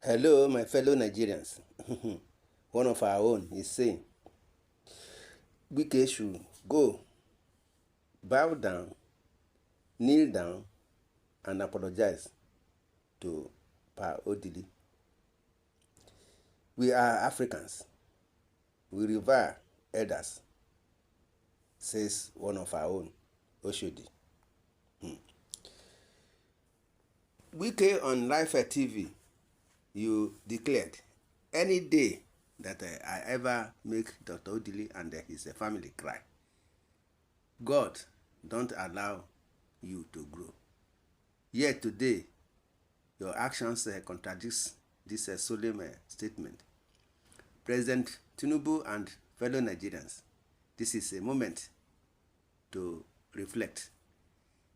Hello, my fellow Nigerians. One of our own is saying, Wike should go, bow down, kneel down, and apologize to Pa Odili. We are Africans. We revere elders, says one of our own, Oshodi. Wike on Life TV, you declared any day that I ever make Dr. Odili and his family cry, God don't allow you to grow. Yet today, your actions contradicts this solemn statement. President Tinubu and fellow Nigerians, this is a moment to reflect.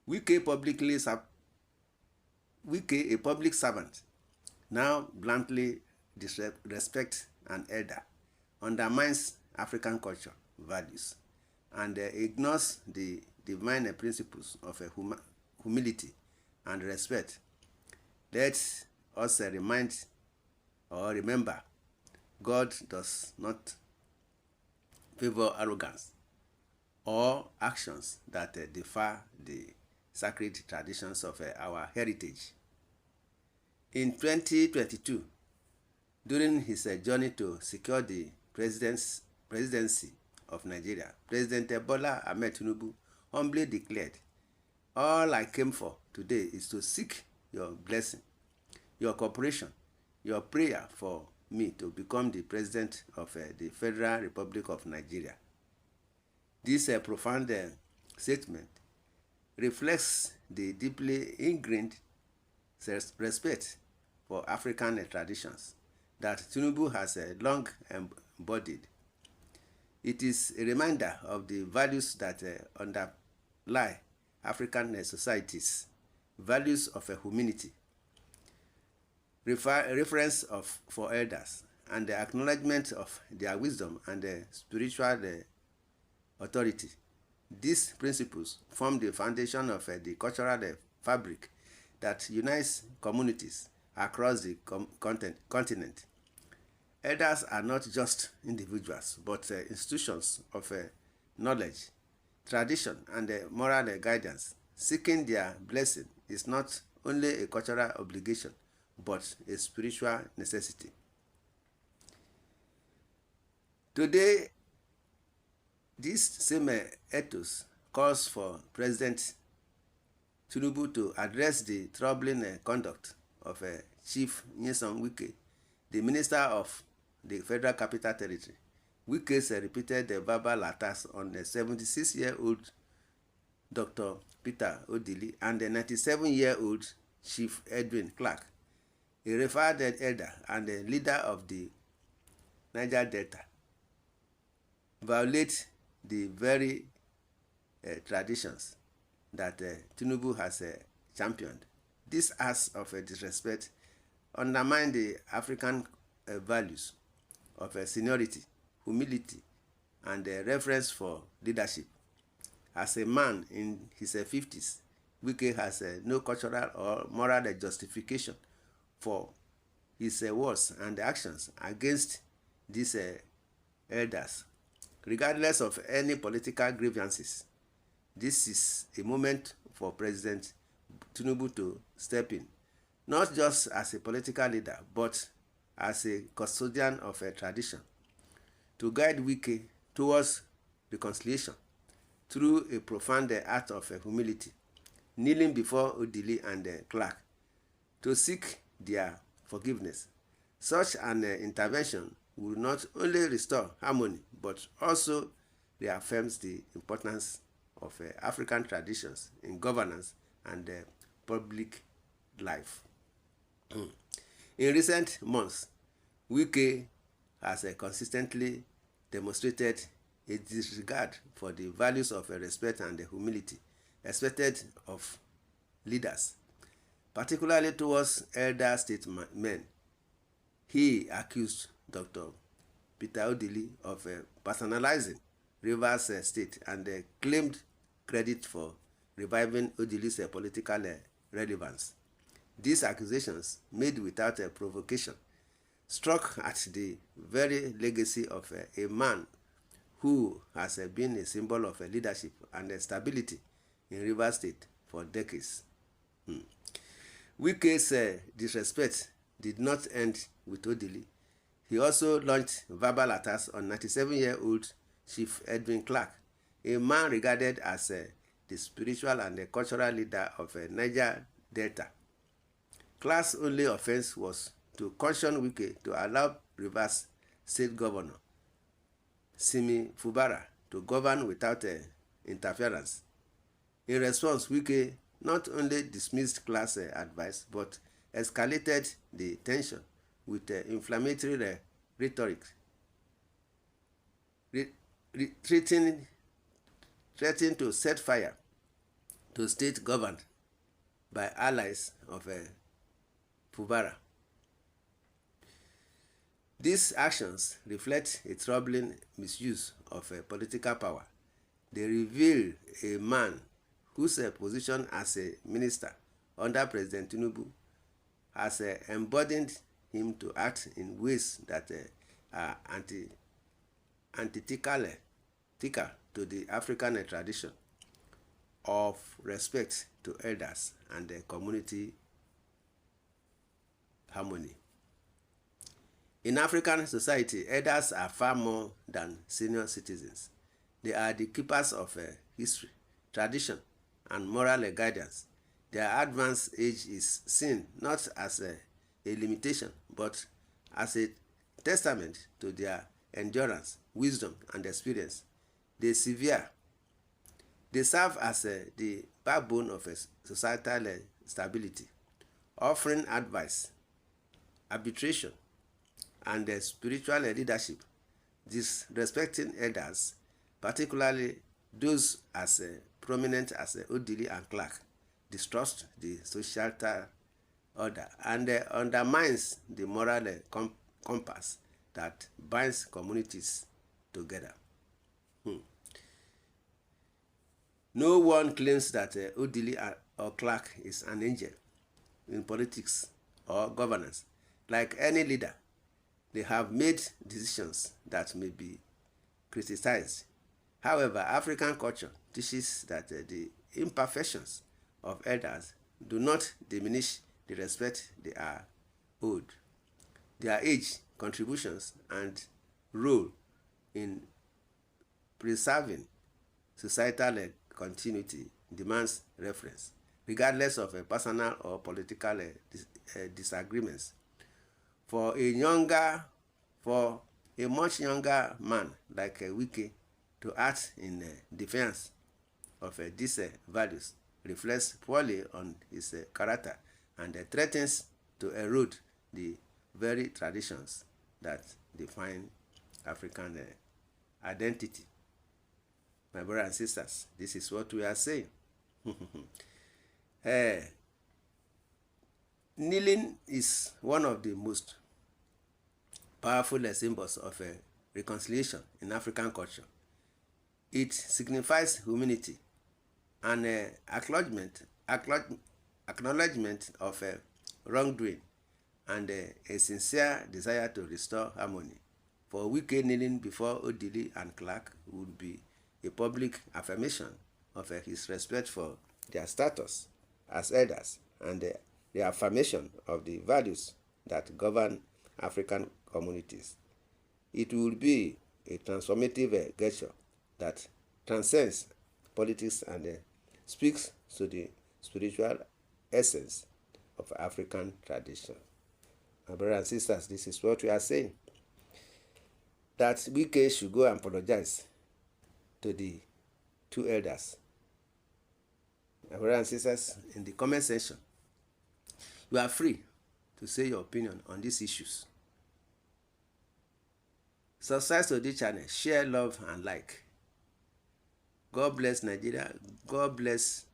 Wike, a public servant, now bluntly disrespects an elder, undermines African culture, values, and ignores the divine principles of humility and respect. Let us remember, God does not favor arrogance or actions that defy the sacred traditions of our heritage. In 2022, during his journey to secure the presidency of Nigeria, President Bola Ahmed Tinubu humbly declared, "All I came for today is to seek your blessing, your cooperation, your prayer for me to become the president of the Federal Republic of Nigeria." This profound statement reflects the deeply ingrained respect for African traditions that Tinubu has long embodied. It is a reminder of the values that underlie African societies, values of humility, reference for elders, and the acknowledgement of their wisdom and spiritual authority. These principles form the foundation of the cultural fabric that unites communities across the continent. Elders are not just individuals, but institutions of knowledge, tradition, and moral guidance. Seeking their blessing is not only a cultural obligation, but a spiritual necessity. Today, this same ethos calls for President Tinubu to address the troubling conduct of Chief Nyesom Wike, the Minister of the Federal Capital Territory. Wike's repeated verbal attacks on the 76-year-old Dr. Peter Odili and the 97-year-old Chief Edwin Clark, a revered elder and a leader of the Niger Delta, violate the very traditions that Tinubu has championed. This acts of disrespect undermine the African values of seniority, humility, and reverence for leadership. As a man in his 50s, Wike has no cultural or moral justification for his words and actions against these elders. Regardless of any political grievances, this is a moment for President Tinubu to step in, not just as a political leader, but as a custodian of a tradition, to guide Wike towards reconciliation through a profound act of humility, kneeling before Odili and Clark to seek their forgiveness. Such an intervention will not only restore harmony, but also reaffirms the importance of African traditions in governance and public life. In recent months, Wike has consistently demonstrated a disregard for the values of respect and humility expected of leaders, particularly towards elder statesmen. He accused Dr. Peter Odili of personalizing Rivers State and claimed credit for reviving Odili's political relevance. These accusations, made without a provocation, struck at the very legacy of a man who has been a symbol of leadership and stability in Rivers State for decades. Wike's disrespect did not end with Odili. He also launched verbal attacks on 97-year-old Chief Edwin Clark, a man regarded as the spiritual and cultural leader of Niger Delta. Clark's only offense was to caution Wike to allow Rivers State Governor Simi Fubara to govern without interference. In response, Wike not only dismissed Clark's advice but escalated the tension with inflammatory rhetoric, threatening to set fire to state governed by allies of Fubara. These actions reflect a troubling misuse of political power. They reveal a man whose position as a minister under President Tinubu has emboldened him to act in ways that are antithetical to the African tradition of respect to elders and community harmony. In African society, elders are far more than senior citizens. They are the keepers of history, tradition, and moral guidance. Their advanced age is seen not as a limitation, but as a testament to their endurance, wisdom, and experience. They serve as the backbone of societal stability, offering advice, arbitration, and spiritual leadership. Disrespecting elders, particularly those as prominent as Odili and Clark, distrusts the social order and undermines the moral compass that binds communities together. No one claims that Odili or Clark is an angel in politics or governance. Like any leader, they have made decisions that may be criticized. However, African culture teaches that the imperfections of elders do not diminish the respect they are owed. Their age, contributions, and role in preserving societal continuity demands reference, regardless of personal or political disagreements. For a much younger man like Wike to act in defense of these values reflects poorly on his character and threatens to erode the very traditions that define African identity. My brothers and sisters, this is what we are saying. Kneeling is one of the most powerful symbols of reconciliation in African culture. It signifies humility and acknowledgement of wrongdoing and a sincere desire to restore harmony. For Wike, kneeling before Odili and Clark would be a public affirmation of his respect for their status as elders and the affirmation of the values that govern African communities. It will be a transformative gesture that transcends politics and speaks to the spiritual essence of African tradition. My brothers and sisters, this is what we are saying. That Wike should go and apologize to the two elders. My brothers and sisters, in the comment section, you are free to say your opinion on these issues. Subscribe to this channel, share, love, and like. God bless Nigeria. God bless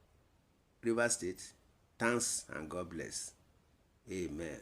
Rivers State. Thanks and God bless. Amen.